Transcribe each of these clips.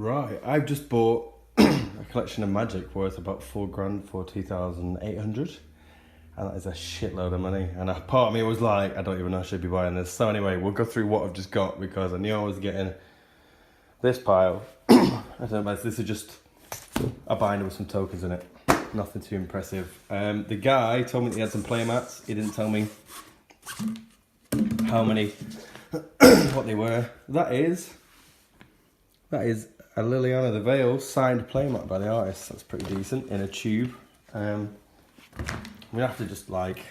Right, I've just bought a collection of Magic worth about £4,000 for 2,800, and that is a shitload of money. And a part of me was like, I don't even know I should be buying this. So anyway, we'll go through what I've just got because I knew I was getting this pile. I don't know, this is just a binder with some tokens in it. Nothing too impressive. The guy told me that he had some play mats. He didn't tell me how many, what they were. That is a Liliana the Veil signed playmat by the artist. That's pretty decent in a tube. We have to just like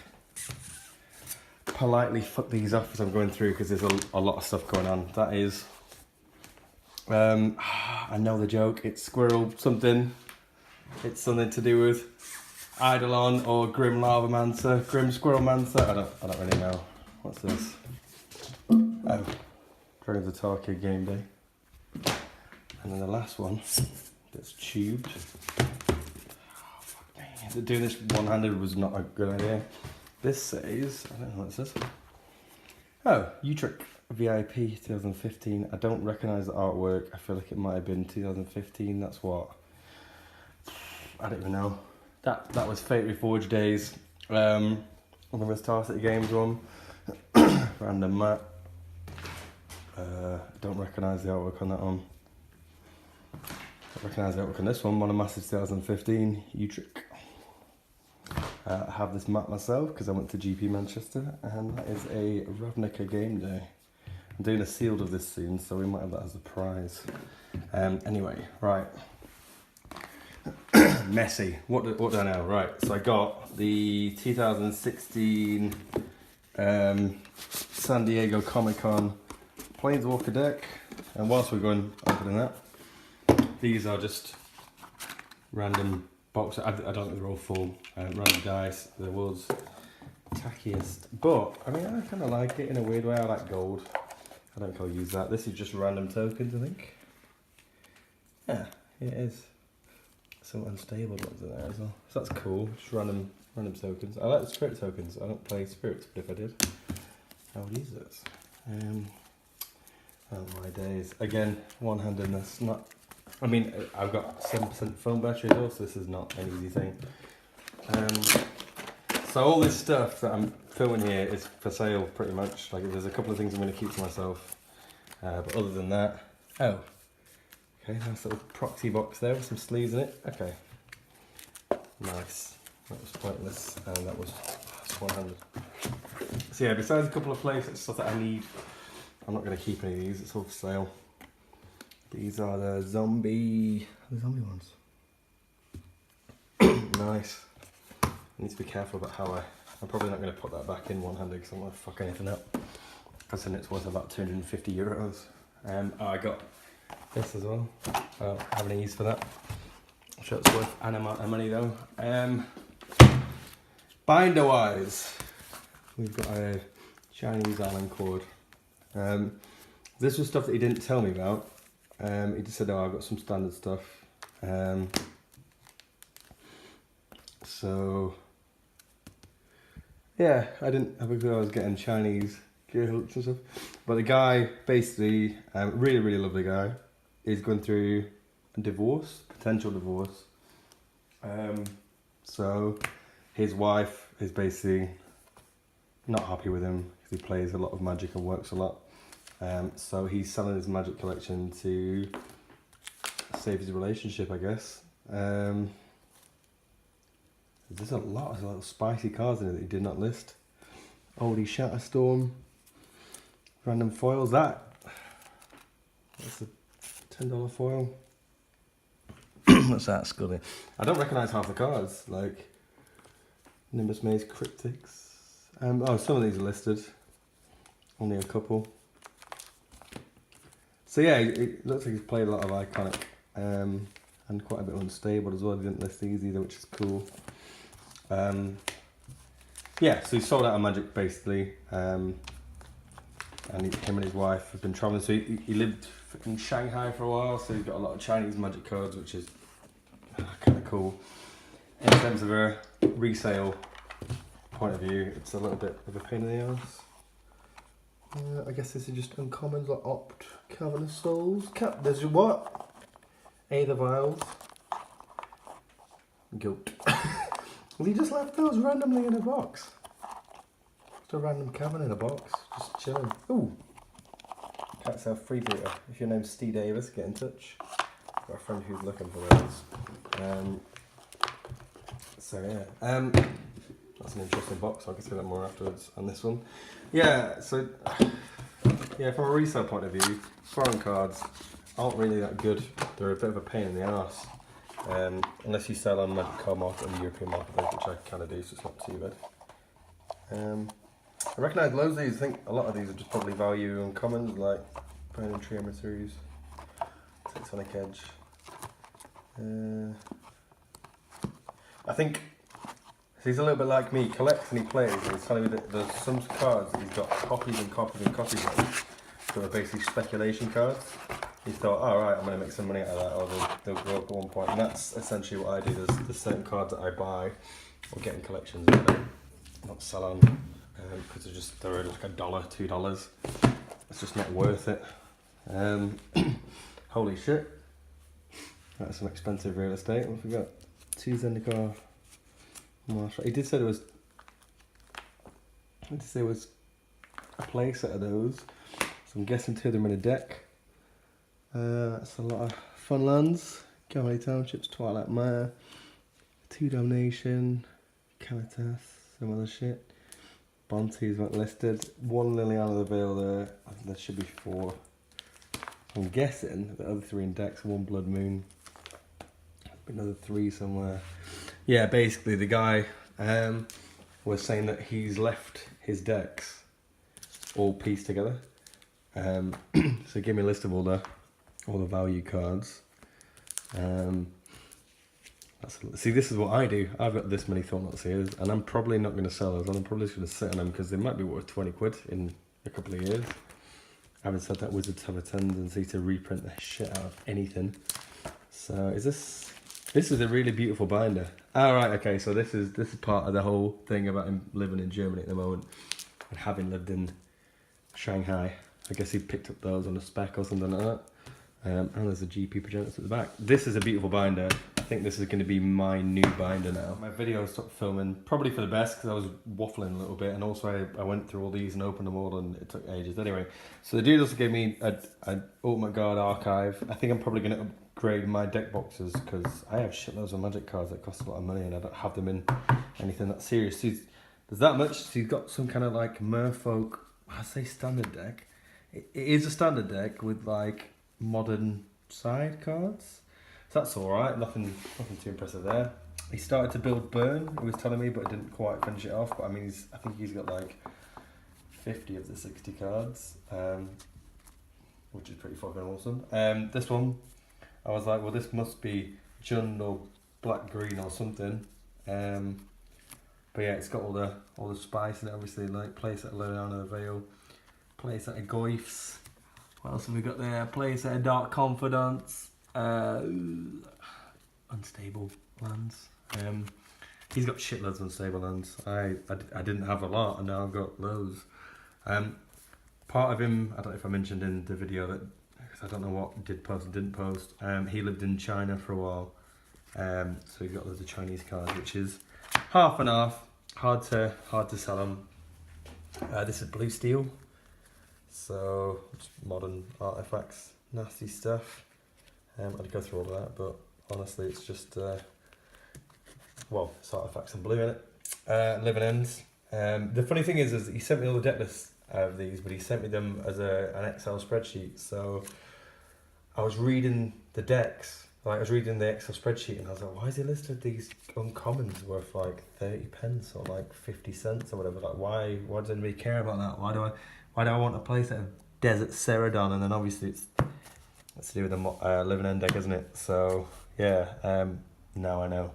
politely fuck these off as I'm going through because there's a lot of stuff going on. That is, I know the joke. It's squirrel something. It's something to do with Eidolon or Grim Lavamancer, Grim Squirrel Mancer. I don't really know. What's this? Oh, Dragons of Tarkir Game Day. And then the last one that's tubed. Oh, fuck me. Doing this one-handed was not a good idea. This says, I don't know what it says. Oh, Utrecht VIP 2015. I don't recognise the artwork. I feel like it might have been 2015. That's what? I don't even know. That was Fate Reforged days. On the Star City Games one. Random mat. Don't recognise the artwork on that one. I recognise the artwork on this one. Monomassive 2015 Utrecht. I have this mat myself because I went to GP Manchester, and that is a Ravnica Game Day. I'm doing a sealed of this soon, so we might have that as a prize. Anyway, right. Messy. What do I know? Right, so I got the 2016 San Diego Comic-Con Planeswalker deck, and whilst we're going opening that, these are just random boxes. I don't think they're all full. Random dice. The world's tackiest, but I mean I kind of like it in a weird way. I like gold. I don't think I'll use that. This is just random tokens, I think. Yeah, it is. Some unstable ones in there as well. So that's cool. Just random tokens. I like the spirit tokens. I don't play spirits, but if I did, I would use this. Oh my days. Again, one-handedness. Not. I mean, I've got 7% phone battery as well, so this is not an easy thing. So all this stuff that I'm filming here is for sale, pretty much. Like, there's a couple of things I'm going to keep to myself, but other than that, oh. Okay, nice little proxy box there with some sleeves in it. Okay, nice. That was pointless, and that was 100. So yeah, besides a couple of places, stuff that I need, I'm not going to keep any of these. It's all for sale. These are the zombie ones. Nice. I need to be careful about how I'm probably not going to put that back in one-handed because I don't want to fuck anything up. Because then it's worth about €250. I got this as well. I don't have any use for that. I'm sure it's worth an amount of money though. Binder wise, we've got a Chinese Allen cord. This was stuff that he didn't tell me about. He just said, "Oh, I've got some standard stuff." So yeah, I didn't have a clue I was getting Chinese gear hooks and stuff. But the guy, basically, really lovely guy, is going through a divorce, potential divorce. So his wife is basically not happy with him because he plays a lot of Magic and works a lot. So he's selling his Magic collection to save his relationship, I guess. There's a lot of little spicy cards in it that he did not list. Oldie Shatterstorm, random foils. That's a $10 foil. What's that, Scully? I don't recognise half the cards, like Nimbus Maze Cryptics. Oh, some of these are listed. Only a couple. So yeah, it looks like he's played a lot of Iconic and quite a bit unstable as well. He didn't list these either, which is cool. Yeah, so he sold out of Magic basically, and him and his wife have been travelling. So he lived in Shanghai for a while, so he's got a lot of Chinese Magic cards, which is kind of cool. In terms of a resale point of view, it's a little bit of a pain in the ass. I guess this is just uncommons like Opt, Cavernous Souls. There's what? Aether Vials. Goat. Well, he just left those randomly in a box. Just a random cabin in a box, just chilling. Ooh. Cat Self Freebooter. If your name's Steve Davis, get in touch. Got a friend who's looking for those. So yeah, that's an interesting box. I'll get to that more afterwards. And this one, yeah. So yeah, from a resale point of view, foreign cards aren't really that good. They're a bit of a pain in the arse. Unless you sell on the card market and the European marketplace, which I kind of do, so it's not too bad. I recognise loads of these. I think a lot of these are just probably value uncommons, like Burning Tree Emissaries, Tectonic Edge. I think he's a little bit like me. He collects and he plays, and he's telling me that there's some cards that he's got copies and copies and copies of that are basically speculation cards. He thought, oh right, I'm going to make some money out of that, or they'll grow up at one point. And that's essentially what I do. There's certain cards that I buy or get in collections and not sell on because they're like $1, $2. It's just not worth it. Holy shit. That's some expensive real estate. What have we got? 2 Zendikar. He did say there was. A play set of those. So I'm guessing 2 of them in a deck. That's a lot of fun lands. Cavalier Townships, Twilight Mire, 2 Domination, Calitas, some other shit. Bonte's not listed. 1 Liliana of the Veil there. I think there should be 4. I'm guessing the other 3 in decks, 1 Blood Moon. Another 3 somewhere. Yeah, basically the guy was saying that he's left his decks all pieced together. So give me a list of all the value cards. See, this is what I do. I've got this many Thought-Knot Seers, and I'm probably not going to sell those. I'm probably just going to sit on them because they might be worth 20 quid in a couple of years. Having said that, wizards have a tendency to reprint the shit out of anything. So is this is a really beautiful binder. Oh, right, okay, so this is part of the whole thing about him living in Germany at the moment and having lived in Shanghai. I guess he picked up those on a spec or something like that. And there's a GP Progenitus at the back. This is a beautiful binder. I think this is going to be my new binder now. My video stopped filming, probably for the best, because I was waffling a little bit, and also I went through all these and opened them all, and it took ages. Anyway, so the dude also gave me an Ultimate Guard archive. I think I'm probably going to upgrade my deck boxes, because I have shitloads of Magic cards that cost a lot of money, and I don't have them in anything that serious. So there's that much. So he's got some kind of like Merfolk, I say standard deck. It is a standard deck with like modern side cards, so that's all right. Nothing too impressive there. He started to build Burn, he was telling me, but didn't quite finish it off. But I mean, I think he's got like 50 of the 60 cards, which is pretty fucking awesome. This one, I was like, well, this must be Jund or Black Green or something. But yeah, it's got all the spice in it. Obviously, like playset of Liliana of the Veil, playset of Goyfs. What else have we got there? Playset of Dark Confidants, unstable lands. He's got shitloads of unstable lands. I didn't have a lot, and now I've got loads. Part of him, I don't know if I mentioned in the video that, because I don't know what did post and didn't post. He lived in China for a while, so he's got loads of Chinese cards, which is half and half. Hard to sell them. This is blue steel. So, just modern artifacts, nasty stuff. I'd go through all of that, but honestly, it's just, well, it's artifacts and blue in it. Living Ends. The funny thing is he sent me all the deck lists of these, but he sent me them as an Excel spreadsheet. So, I was reading the decks, like I was reading the Excel spreadsheet, and I was like, why has he listed these uncommons worth like 30 pence or like 50 cents or whatever? Like, why does anybody care about that? Why do I want a playset of Desert Ceradon? And then obviously it's to do with the Living End deck, isn't it? So yeah, now I know.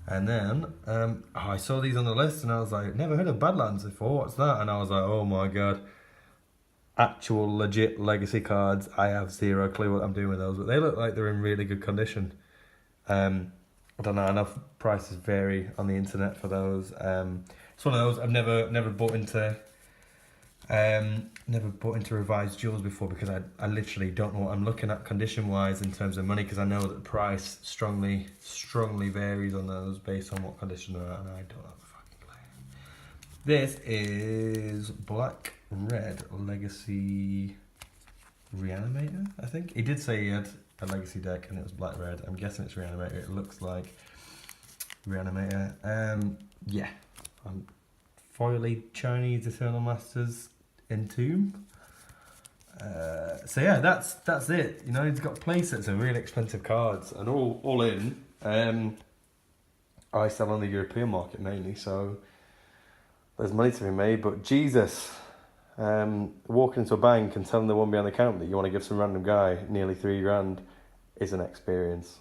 And then I saw these on the list and I was like, never heard of Badlands before, what's that? And I was like, oh my god, actual legit legacy cards. I have zero clue what I'm doing with those, but they look like they're in really good condition. I don't know, enough prices vary on the internet for those. It's one of those I've never bought into. Never bought into revised jewels before because I literally don't know what I'm looking at condition wise in terms of money, because I know that the price strongly varies on those based on what condition they're at, and I don't have a fucking clue. This is Black Red Legacy Reanimator, I think. He did say he had a Legacy deck and it was Black Red. I'm guessing it's Reanimator. It looks like Reanimator. Yeah. Foily Chinese Eternal Masters Entomb. So yeah, that's it. You know, he's got playsets of really expensive cards, and all in. I sell on the European market mainly, so there's money to be made. But Jesus, walking into a bank and telling the one behind the counter that you want to give some random guy nearly £3 grand is an experience.